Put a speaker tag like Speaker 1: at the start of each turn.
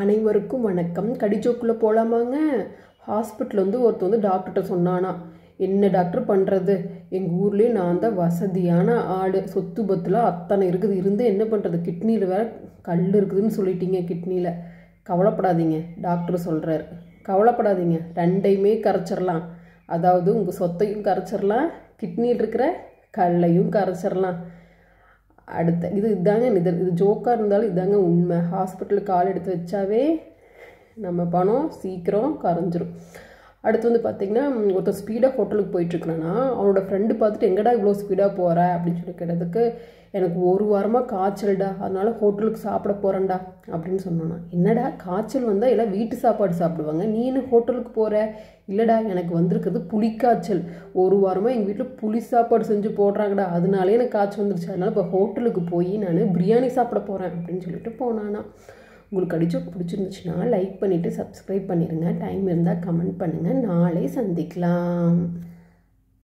Speaker 1: அனைவருக்கும் வணக்கம். கடிஜோக்குள்ளே போகலாமாங்க? ஹாஸ்பிட்டல் ஒருத்தர் டாக்டர்கிட்ட சொன்னானா, என்ன டாக்டர் பண்ணுறது, எங்கள் ஊர்லேயே நான் தான் வசதியான ஆள், சொத்து பத்துலாம் அத்தனை இருக்குது, இருந்து என்ன பண்ணுறது, கிட்னியில் வேறு கல் இருக்குதுன்னு சொல்லிட்டீங்க, கிட்னியில் கவலைப்படாதீங்க. டாக்டர் சொல்கிறார், கவலைப்படாதீங்க, ரெண்டையுமே கரைச்சிடலாம். அதாவது உங்கள் சொத்தையும் கரைச்சிடலாம், கிட்னியில் இருக்கிற கல்லையும் கரைச்சிடலாம். அடுத்த இதுதாங்க இது ஜோக்காக இருந்தாலும் இதாங்க உண்மை. ஹாஸ்பிட்டலுக்கு கால் எடுத்து வச்சாவே நம்ம பணம் சீக்கிரம் கரைஞ்சிரும். அடுத்து பார்த்திங்கன்னா, ஒருத்தர் ஸ்பீடாக ஹோட்டலுக்கு போயிட்டுருக்கேன்னா அவனோட ஃப்ரெண்டு பார்த்துட்டு எங்கடா இவ்வளோ ஸ்பீடாக போகிற அப்படின்னு சொல்லி கேட்டதுக்கு, எனக்கு ஒரு வாரமாக காய்ச்சல்டா, அதனால் ஹோட்டலுக்கு சாப்பிட போகிறேன்டா அப்படின்னு சொன்னானா. என்னடா காய்ச்சல் வந்தால் எல்லாம் வீட்டு சாப்பாடு சாப்பிடுவாங்க, நீ என்ன ஹோட்டலுக்கு போகிற? இல்லைடா, எனக்கு வந்திருக்கிறது புளிக்காய்ச்சல், ஒரு வாரமாக எங்கள் வீட்டில் புளி சாப்பாடு செஞ்சு போடுறாங்கடா, அதனாலே எனக்கு காய்ச்சல் வந்துருச்சு, அதனால் இப்போ ஹோட்டலுக்கு போய் நான் பிரியாணி சாப்பிட போகிறேன் அப்படின்னு சொல்லிட்டு போனானா. உங்களுக்கு கடிஜோக் பிடிச்சிருந்துச்சுன்னா லைக் பண்ணிவிட்டு சப்ஸ்கிரைப் பண்ணிடுங்க. டைம் இருந்தால் கமெண்ட் பண்ணுங்கள். நாளை சந்திக்கலாம்.